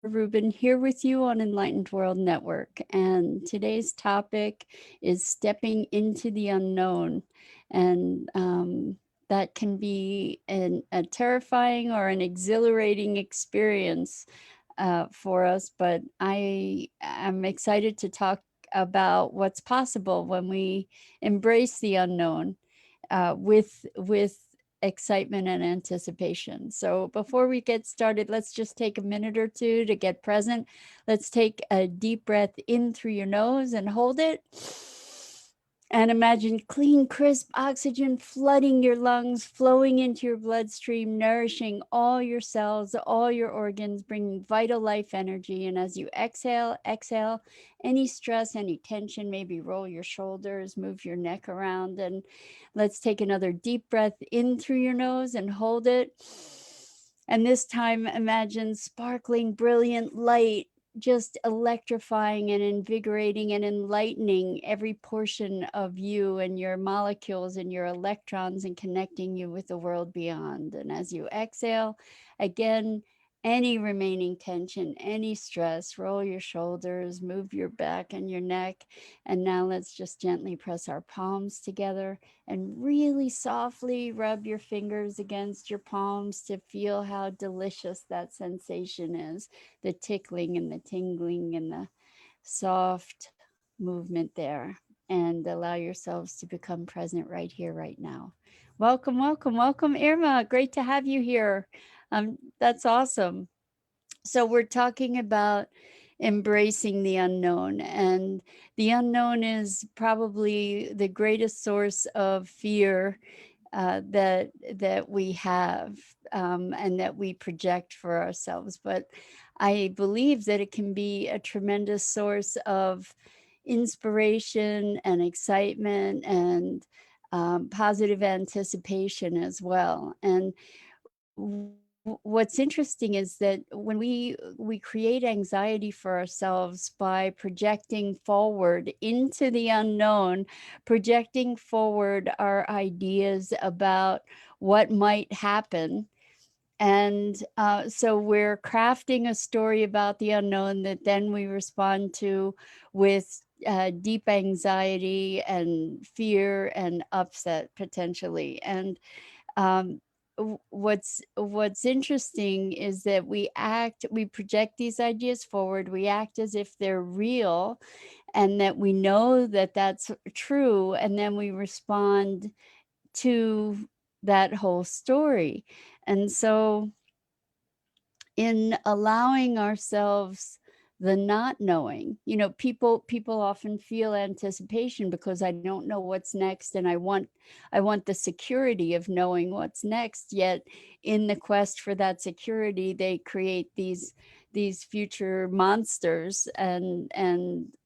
Rubin here with you on Enlightened World Network. And today's topic is stepping into the unknown. And that can be a terrifying or an exhilarating experience for us. But I am excited to talk about what's possible when we embrace the unknown with excitement and anticipation. So before we get started, let's just take a minute or two to get present. Let's take a deep breath in through your nose and hold it. And imagine clean, crisp oxygen flooding your lungs, flowing into your bloodstream, nourishing all your cells, all your organs, bringing vital life energy. And as you exhale, any stress, any tension, maybe roll your shoulders, move your neck around. And let's take another deep breath in through your nose and hold it. And this time, imagine sparkling, brilliant light just electrifying and invigorating and enlightening every portion of you and your molecules and your electrons and connecting you with the world beyond. And as you exhale, again, any remaining tension, any stress, roll your shoulders, move your back and your neck. And now let's just gently press our palms together and really softly rub your fingers against your palms to feel how delicious that sensation is, the tickling and the tingling and the soft movement there. And allow yourselves to become present right here, right now. Welcome, welcome, welcome, Irma. Great to have you here. That's awesome. So we're talking about embracing the unknown, and the unknown is probably the greatest source of fear that we have, and that we project for ourselves. But I believe that it can be a tremendous source of inspiration and excitement and positive anticipation as well. And what's interesting is that when we create anxiety for ourselves by projecting forward into the unknown, projecting forward our ideas about what might happen. And so we're crafting a story about the unknown that then we respond to with deep anxiety and fear and upset potentially. And um, what's interesting is that we project these ideas forward, we act as if they're real, and that we know that that's true, and then we respond to that whole story. And so in allowing ourselves the not knowing, people often feel anticipation because I don't know what's next, and I want the security of knowing what's next. Yet in the quest for that security, they create these future monsters and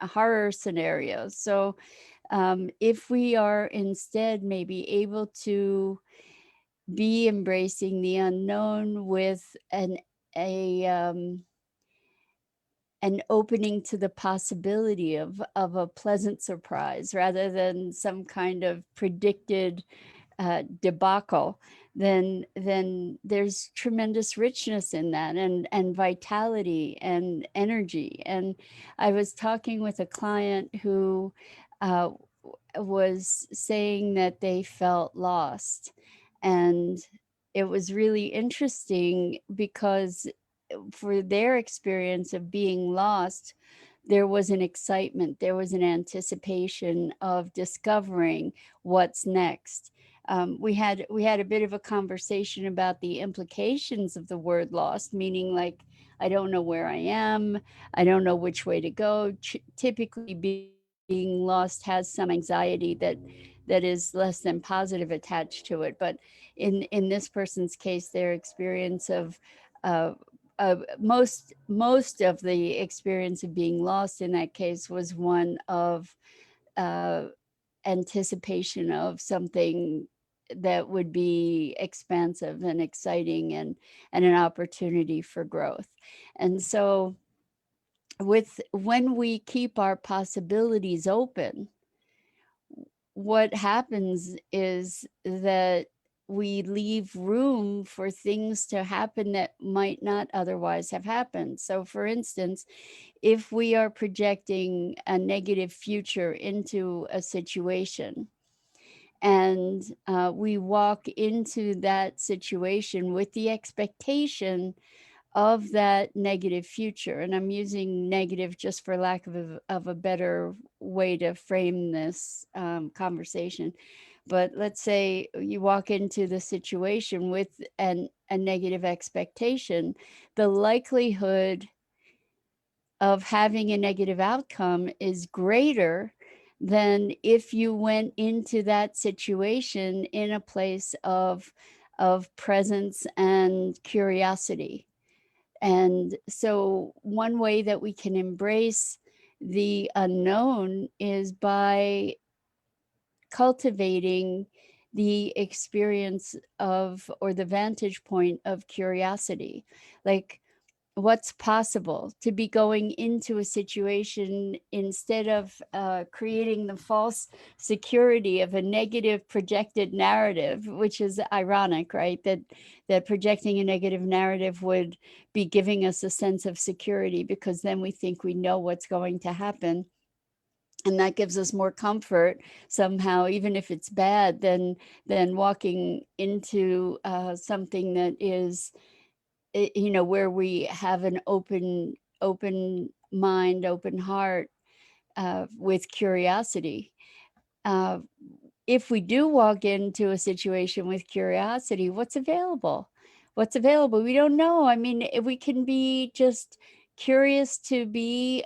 horror scenarios. So if we are instead maybe able to be embracing the unknown with a an opening to the possibility of a pleasant surprise rather than some kind of predicted debacle, then there's tremendous richness in that, and vitality and energy. And I was talking with a client who uh, was saying that they felt lost, and it was really interesting because for their experience of being lost, there was an excitement, there was an anticipation of discovering what's next. We had a bit of a conversation about the implications of the word lost, meaning like I don't know where I am, I don't know which way to go. Typically, being lost has some anxiety that is less than positive attached to it. But in this person's case, their experience of uh, most of the experience of being lost in that case was one of uh, anticipation of something that would be expansive and exciting, and an opportunity for growth. And so when we keep our possibilities open, what happens is that we leave room for things to happen that might not otherwise have happened. So for instance, if we are projecting a negative future into a situation, and we walk into that situation with the expectation of that negative future. And I'm using negative just for lack of a better way to frame this conversation. But let's say you walk into the situation with a negative expectation, the likelihood of having a negative outcome is greater than if you went into that situation in a place of presence and curiosity. And so one way that we can embrace the unknown is by cultivating the experience of, or the vantage point of curiosity. Like, what's possible to be going into a situation instead of creating the false security of a negative projected narrative, which is ironic, right? That projecting a negative narrative would be giving us a sense of security, because then we think we know what's going to happen, and that gives us more comfort somehow, even if it's bad, than walking into something that is, you know, where we have an open mind, open heart, with curiosity. Uh, if we do walk into a situation with curiosity, what's available? What's available? We don't know. I mean, we can be just curious to be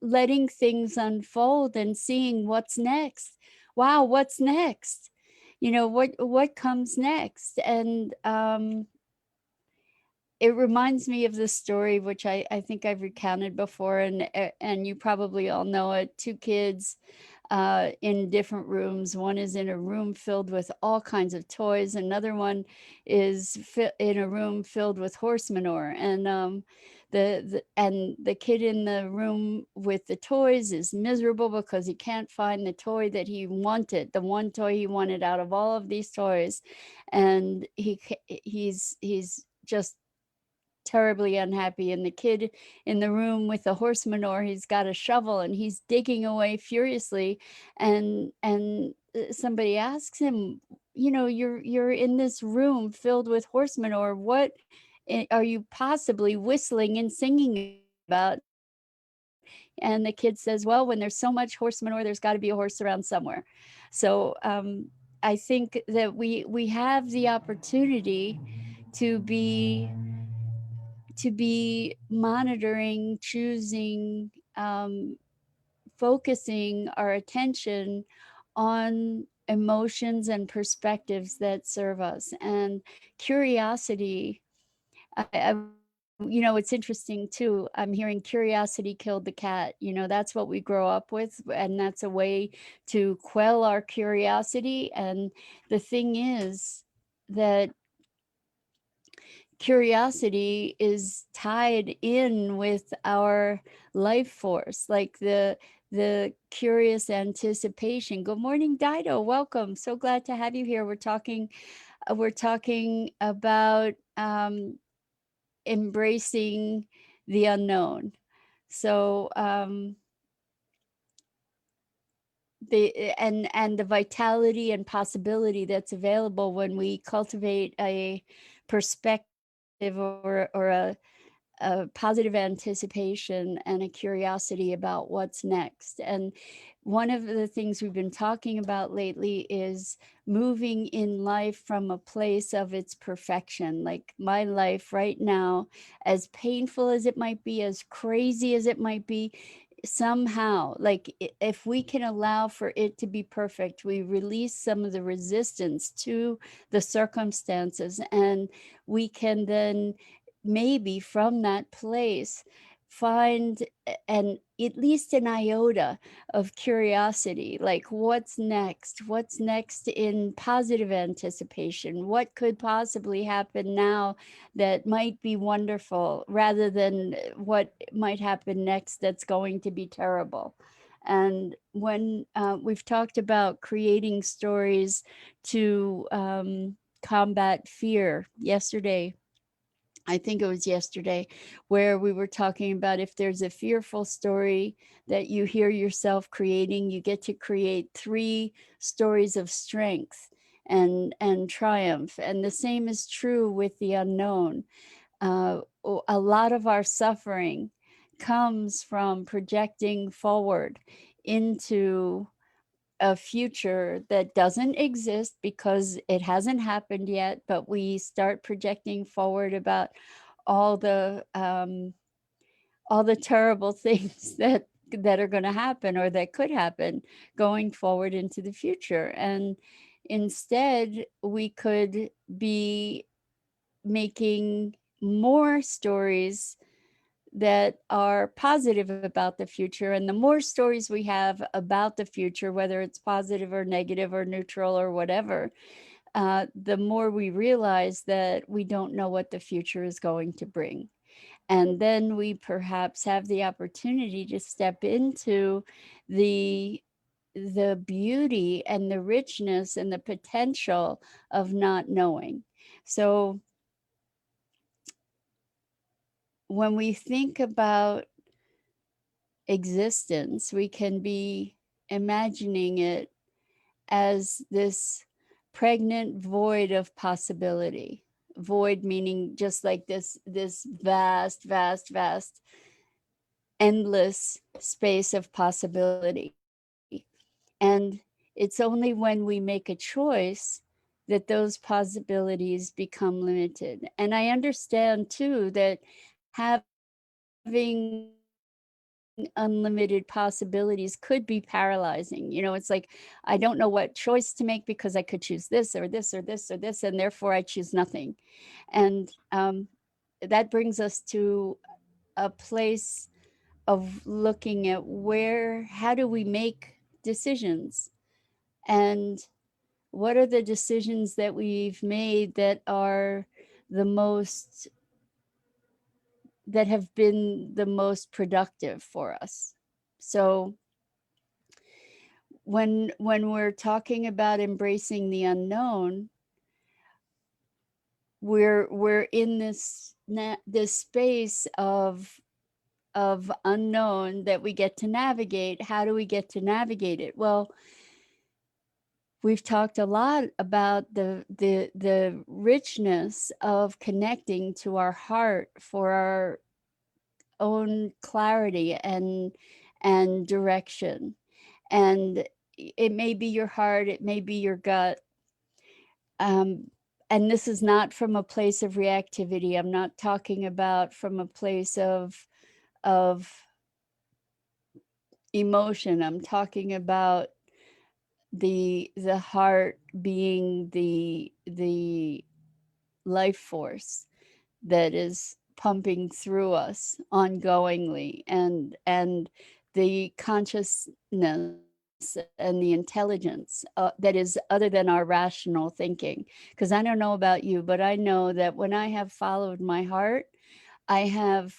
letting things unfold and seeing what's next. Wow, what's next? You know, what comes next? And it reminds me of this story, which I think I've recounted before, and you probably all know it. Two kids in different rooms. One is in a room filled with all kinds of toys. Another one is in a room filled with horse manure. And the kid in the room with the toys is miserable because he can't find the toy that he wanted, the one toy he wanted out of all of these toys, and he's just terribly unhappy. And the kid in the room with the horse manure, he's got a shovel and he's digging away furiously. And somebody asks him, you know, you're in this room filled with horse manure. What are you possibly whistling and singing about? And the kid says, well, when there's so much horse manure, there's got to be a horse around somewhere. So I think that we have the opportunity to be monitoring, choosing, focusing our attention on emotions and perspectives that serve us. And curiosity, you know, it's interesting too. I'm hearing curiosity killed the cat. You know, that's what we grow up with, and that's a way to quell our curiosity. And the thing is that curiosity is tied in with our life force, like the curious anticipation. Good morning, Dido. Welcome. So glad to have you here. We're talking about embracing the unknown. So and the vitality and possibility that's available when we cultivate a perspective, or a positive anticipation and a curiosity about what's next. And one of the things we've been talking about lately is moving in life from a place of its perfection. Like my life right now, as painful as it might be, as crazy as it might be, somehow, like if we can allow for it to be perfect, we release some of the resistance to the circumstances, and we can then maybe from that place find an at least an iota of curiosity, like what's next in positive anticipation, what could possibly happen now that might be wonderful, rather than what might happen next that's going to be terrible. And when we've talked about creating stories to combat fear yesterday, I think it was yesterday, where we were talking about if there's a fearful story that you hear yourself creating, you get to create 3 stories of strength and triumph. And the same is true with the unknown. A lot of our suffering comes from projecting forward into a future that doesn't exist because it hasn't happened yet, but we start projecting forward about all the terrible things that are going to happen or that could happen going forward into the future. And instead, we could be making more stories that are positive about the future. And the more stories we have about the future, whether it's positive or negative or neutral or whatever, the more we realize that we don't know what the future is going to bring. And then we perhaps have the opportunity to step into the beauty and the richness and the potential of not knowing. So when we think about existence, we can be imagining it as this pregnant void of possibility. Void meaning just like this vast, endless space of possibility. And it's only when we make a choice that those possibilities become limited. And I understand too that having unlimited possibilities could be paralyzing. It's like, I don't know what choice to make because I could choose this or this or this or this or this, and therefore I choose nothing. And that brings us to a place of looking at how do we make decisions, and what are the decisions that we've made that are the most that have been the most productive for us. So when we're talking about embracing the unknown, we're in this space of unknown that we get to navigate. How do we get to navigate it? Well, we've talked a lot about the richness of connecting to our heart for our own clarity and direction. And it may be your heart, it may be your gut. Um, and this is not from a place of reactivity. I'm not talking about from a place of emotion. I'm talking about the heart being the life force that is pumping through us ongoingly, and the consciousness and the intelligence that is other than our rational thinking. Because I don't know about you, but I know that when I have followed my heart, I have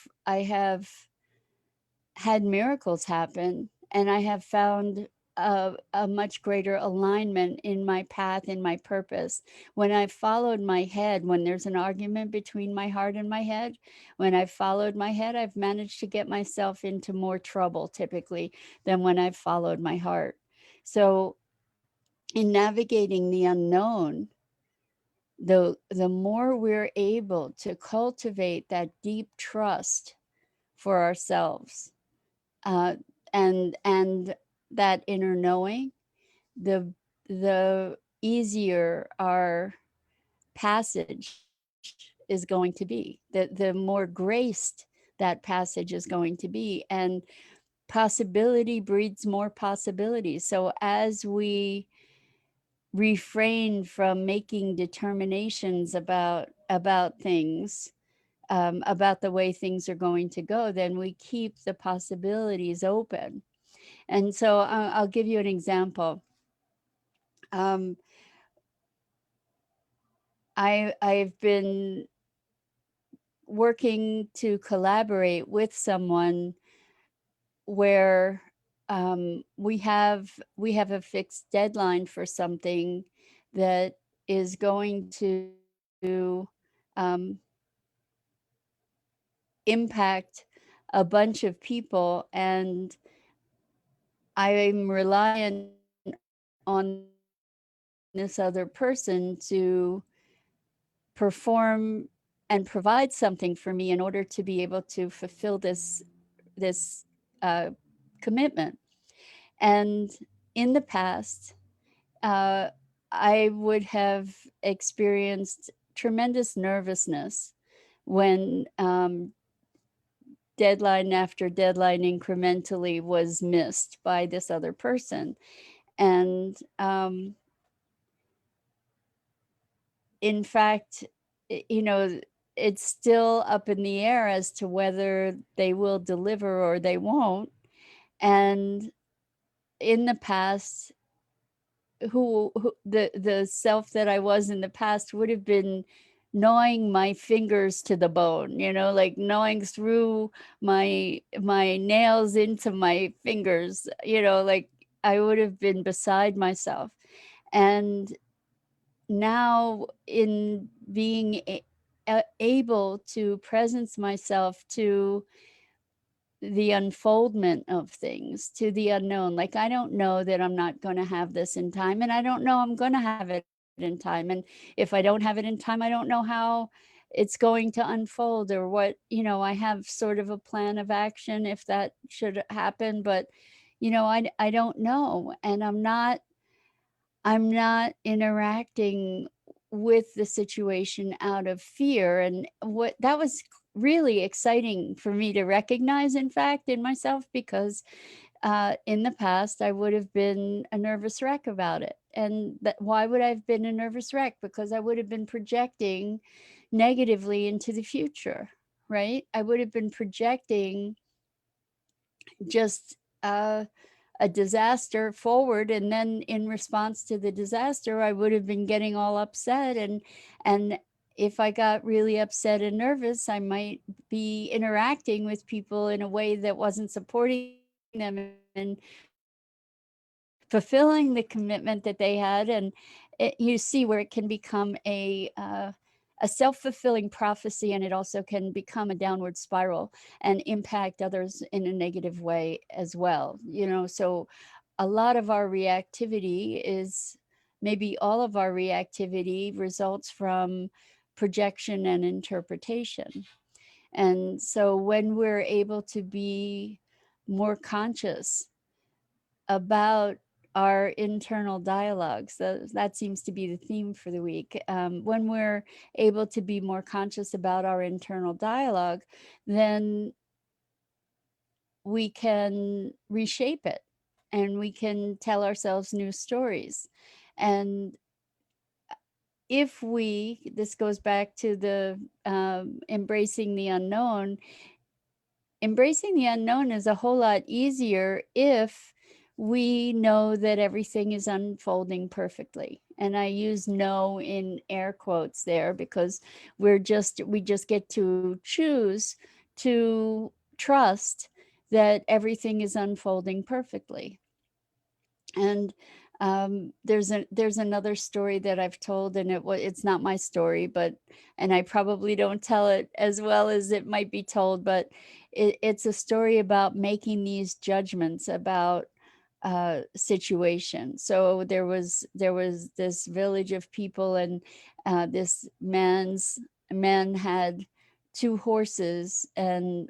had miracles happen, and I have found a much greater alignment in my path, in my purpose. When I followed my head, when there's an argument between my heart and my head, when I followed my head, I've managed to get myself into more trouble typically than when I've followed my heart. So in navigating the unknown, the more we're able to cultivate that deep trust for ourselves, uh, and that inner knowing, the easier our passage is going to be. The more graced that passage is going to be, and possibility breeds more possibilities. So as we refrain from making determinations about things, about the way things are going to go, then we keep the possibilities open. And so I'll give you an example. Um, I've been working to collaborate with someone where we have a fixed deadline for something that is going to impact a bunch of people, and I'm reliant on this other person to perform and provide something for me in order to be able to fulfill this uh, commitment. And in the past, uh, I would have experienced tremendous nervousness when deadline after deadline incrementally was missed by this other person. And in fact, you know, it's still up in the air as to whether they will deliver or they won't. And in the past, who the self that I was in the past would have been gnawing my fingers to the bone, you know, like gnawing through my nails into my fingers, you know, like I would have been beside myself. And now in being able to presence myself to the unfoldment of things, to the unknown. Like, I don't know that I'm not going to have this in time, and I don't know I'm going to have it in time. And if I don't have it in time, I don't know how it's going to unfold, or what, you know, I have sort of a plan of action if that should happen, but you know, I don't know, and I'm not interacting with the situation out of fear. And what that was really exciting for me to recognize, in fact, in myself, because in the past I would have been a nervous wreck about it. And that, why would I have been a nervous wreck? Because I would have been projecting negatively into the future, right? I would have been projecting just a disaster forward, and then in response to the disaster I would have been getting all upset, and if I got really upset and nervous, I might be interacting with people in a way that wasn't supporting them and fulfilling the commitment that they had. And you see where it can become a self-fulfilling prophecy, and it also can become a downward spiral and impact others in a negative way as well, you know. So a lot of our reactivity is, maybe all of our reactivity results from projection and interpretation. And so when we're able to be more conscious about our internal dialogues, that seems to be the theme for the week. When we're able to be more conscious about our internal dialogue, then we can reshape it, and we can tell ourselves new stories. And if we, this goes back to the embracing the unknown is a whole lot easier if we know that everything is unfolding perfectly. And I use "know" in air quotes there, because we just get to choose to trust that everything is unfolding perfectly. And there's another story that I've told, and it's not my story, but, and I probably don't tell it as well as it might be told, but it's a story about making these judgments about situation. So there was this village of people, and this man had two horses, and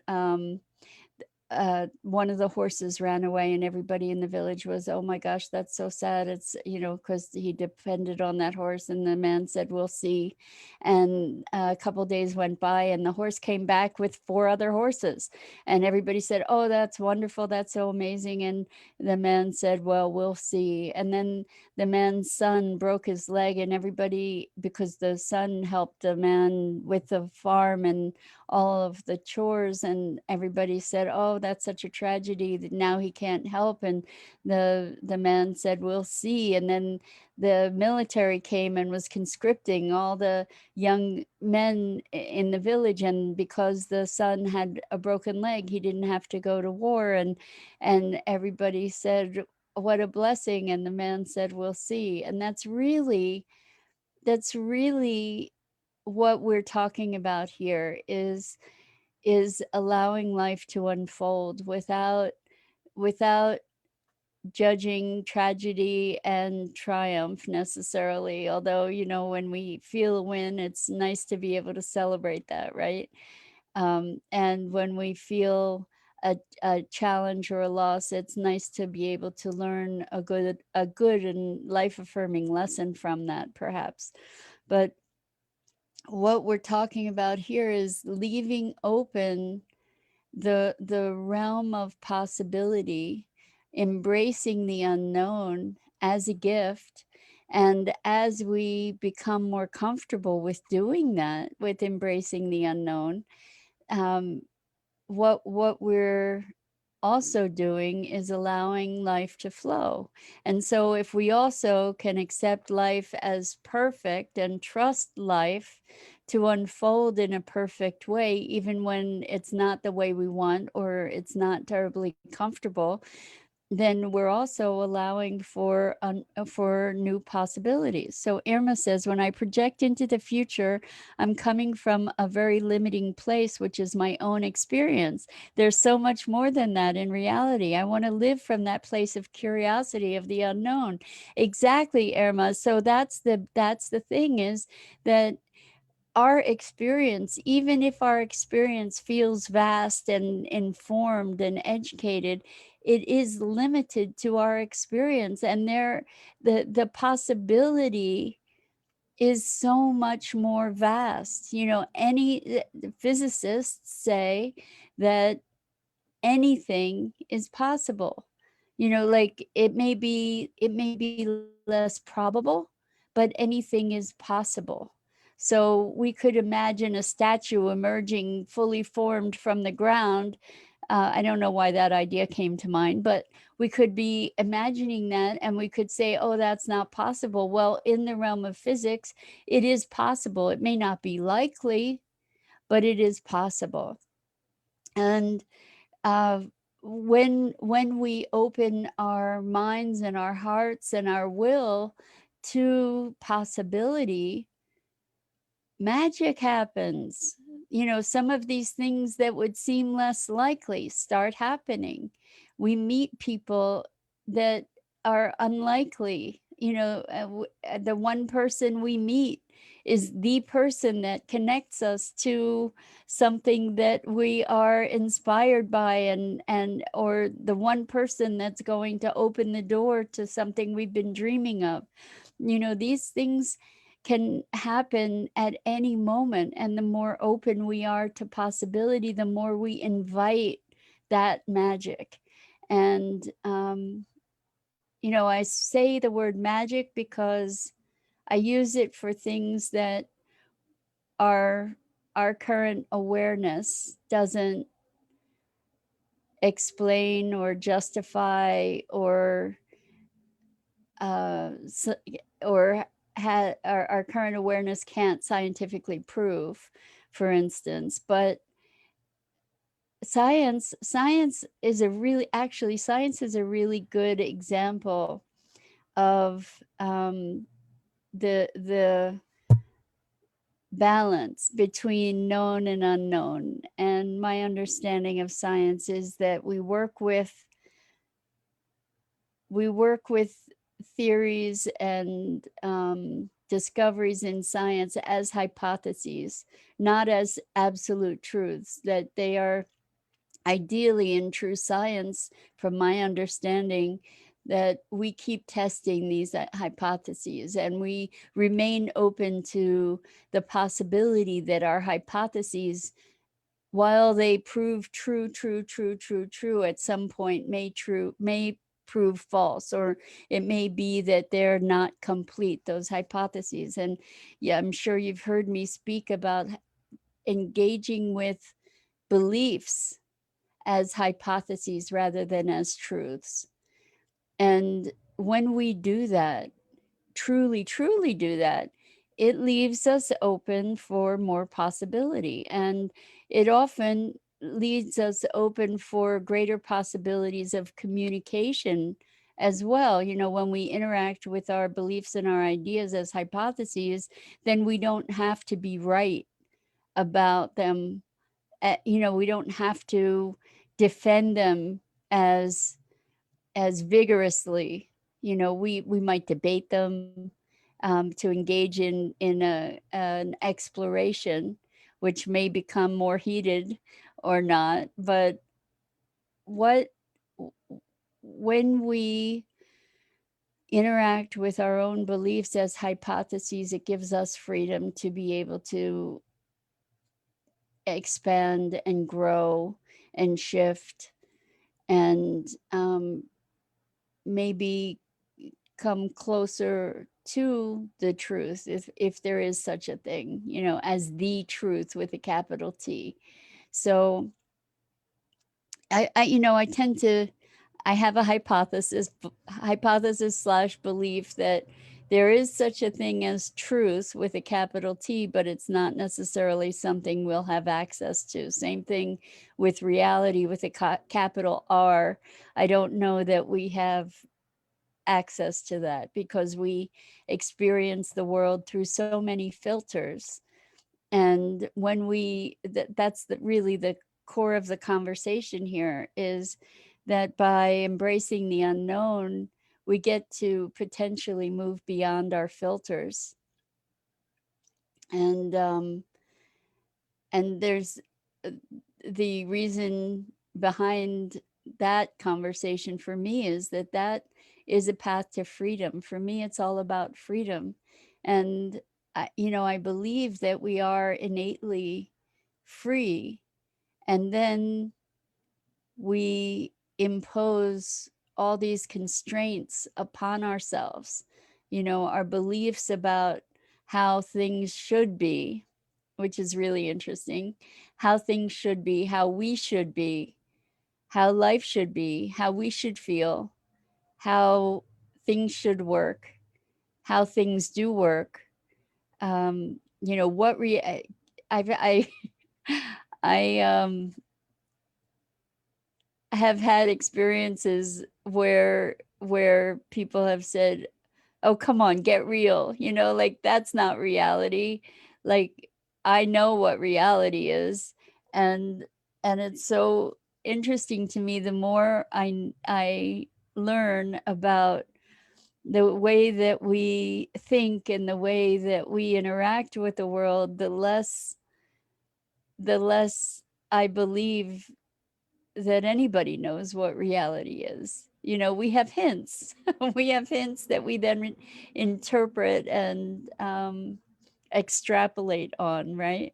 one of the horses ran away, and everybody in the village was, "Oh my gosh, that's so sad." It's, you know, because he depended on that horse. And the man said, "We'll see." And a couple days went by, and the horse came back with four other horses. And everybody said, "Oh, that's wonderful. That's so amazing." And the man said, "Well, we'll see." And then the man's son broke his leg, and everybody, because the son helped the man with the farm and all of the chores, and everybody said, oh, that's such a tragedy that now he can't help. And the man said, we'll see. And then the military came and was conscripting all the young men in the village, and because the son had a broken leg, he didn't have to go to war. And everybody said, what a blessing. And the man said, we'll see. And that's really what we're talking about here, is allowing life to unfold without judging tragedy and triumph necessarily. Although, when we feel a win, it's nice to be able to celebrate that, right? And when we feel a challenge or a loss, it's nice to be able to learn a good and life affirming lesson from that, perhaps. But what we're talking about here is leaving open the realm of possibility, embracing the unknown as a gift. And as we become more comfortable with doing that, with embracing the unknown, um, what we're also doing is allowing life to flow. And so if we also can accept life as perfect and trust life to unfold in a perfect way, even when it's not the way we want or it's not terribly comfortable, then we're also allowing for new possibilities. So Irma says, when I project into the future, I'm coming from a very limiting place, which is my own experience. There's so much more than that in reality. I want to live from that place of curiosity of the unknown. Exactly, Irma. So that's the thing, is that our experience, even if our experience feels vast and informed and educated, it is limited to our experience. And the possibility is so much more vast. Any physicists say that anything is possible. Like it may be less probable, but anything is possible. So we could imagine a statue emerging fully formed from the ground. I don't know why that idea came to mind, but we could be imagining that, and we could say, oh, that's not possible. Well, in the realm of physics, it is possible. It may not be likely, but it is possible. And uh, when we open our minds and our hearts and our will to possibility, magic happens. Some of these things that would seem less likely start happening. We meet people that are unlikely. The one person we meet is the person that connects us to something that we are inspired by, and or the one person that's going to open the door to something we've been dreaming of. These things can happen at any moment. And the more open we are to possibility, the more we invite that magic. And, I say the word magic because I use it for things that our current awareness doesn't explain or justify or or our current awareness can't scientifically prove, for instance. But science is a really good example of the balance between known and unknown. And my understanding of science is that we work with theories and discoveries in science as hypotheses, not as absolute truths. That they are ideally, in true science, from my understanding, that we keep testing these hypotheses, and we remain open to the possibility that our hypotheses, while they prove true, at some point may prove false, or it may be that they're not complete, those hypotheses. And yeah, I'm sure you've heard me speak about engaging with beliefs as hypotheses rather than as truths. And when we do that, truly, truly do that, it leaves us open for more possibility. And it often leaves us open for greater possibilities of communication as well. You know, when we interact with our beliefs and our ideas as hypotheses, then we don't have to be right about them. You know, we don't have to defend them as vigorously. You know, we might debate them, to engage in an exploration, which may become more heated or not. But what when we interact with our own beliefs as hypotheses, it gives us freedom to be able to expand and grow and shift and maybe come closer to the truth, if there is such a thing, you know, as the truth with a capital T. So I you know, I tend to I have a hypothesis slash belief that there is such a thing as truth with a capital T, but it's not necessarily something we'll have access to. Same thing with reality with a capital R. I don't know that we have access to that because we experience the world through so many filters. And when that's really the core of the conversation here, is that by embracing the unknown, we get to potentially move beyond our filters. And there's the reason behind that conversation for me is that is a path to freedom. For me, it's all about freedom. And you know, I believe that we are innately free, and then we impose all these constraints upon ourselves, you know, our beliefs about how things should be, which is really interesting, how things should be, how we should be, how life should be, how we should feel, how things should work, how things do work. You know, I I have had experiences where people have said, "Oh, come on, get real." You know, like, that's not reality. Like, I know what reality is. And it's so interesting to me, the more I learn about the way that we think and the way that we interact with the world, the less I believe that anybody knows what reality is. You know, we have hints. We have hints that we then interpret and extrapolate on, right?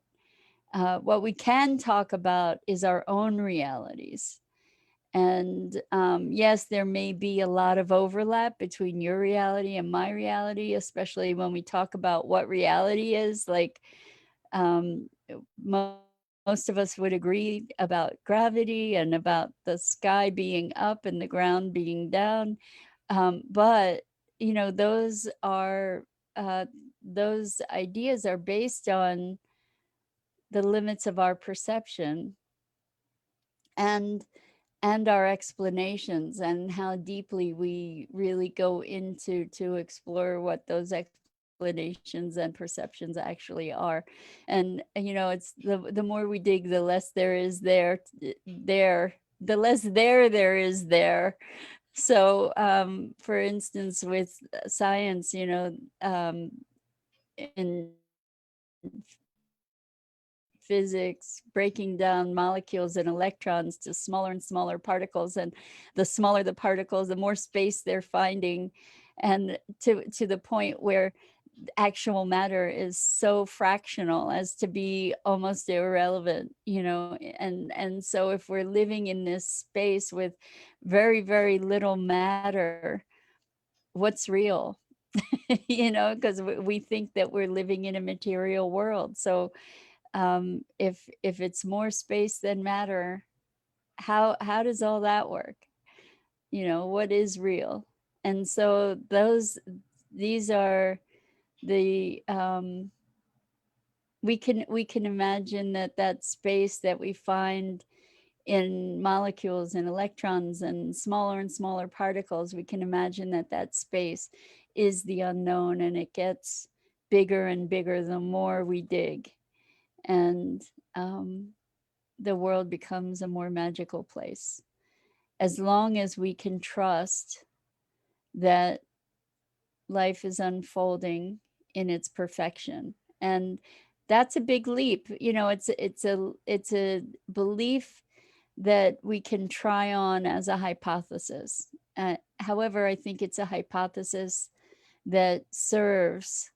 What we can talk about is our own realities. And yes, there may be a lot of overlap between your reality and my reality, especially when we talk about what reality is. Like, most of us would agree about gravity and about the sky being up and the ground being down. But, you know, those ideas are based on the limits of our perception and our explanations, and how deeply we really go into to explore what those explanations and perceptions actually are. And you know, it's the more we dig, the less there is the less there is there. So for instance, with science, you know, in physics, breaking down molecules and electrons to smaller and smaller particles, and the smaller the particles, the more space they're finding, and to the point where actual matter is so fractional as to be almost irrelevant, you know. And so if we're living in this space with very, very little matter, what's real? You know, because we think that we're living in a material world. So if it's more space than matter, how does all that work? You know, what is real? And so these are the we can imagine that space that we find in molecules and electrons and smaller particles. We can imagine that space is the unknown, and it gets bigger and bigger the more we dig, and the world becomes a more magical place, as long as we can trust that life is unfolding in its perfection. And that's a big leap. You know, it's a belief that we can try on as a hypothesis. However, I think it's a hypothesis that serves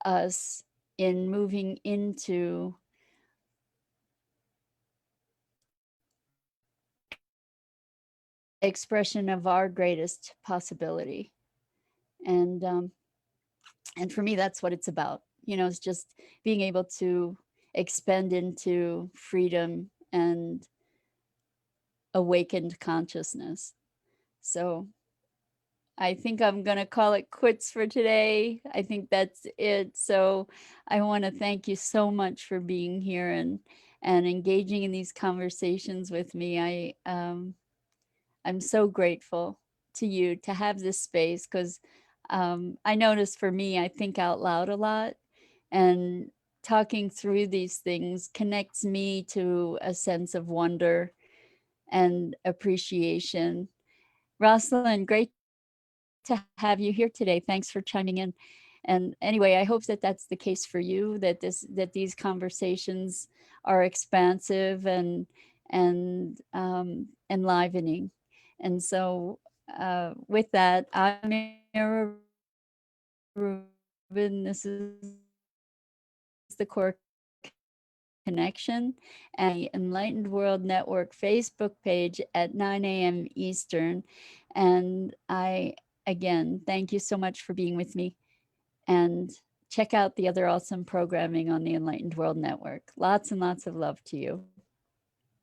us in moving into expression of our greatest possibility. And for me, that's what it's about. You know, it's just being able to expand into freedom and awakened consciousness. So I think I'm going to call it quits for today. I think that's it. So I want to thank you so much for being here and engaging in these conversations with me. I'm so grateful to you to have this space, because I notice for me, I think out loud a lot, and talking through these things connects me to a sense of wonder and appreciation. Rosalind, great to have you here today. Thanks for chiming in. And anyway, I hope that that's the case for you, that these conversations are expansive and enlivening. And so with that, I'm Mira Rubin. This is the Core Connection, and the Enlightened World Network Facebook page at 9 a.m. Eastern. And I, again, thank you so much for being with me. And check out the other awesome programming on the Enlightened World Network. Lots and lots of love to you.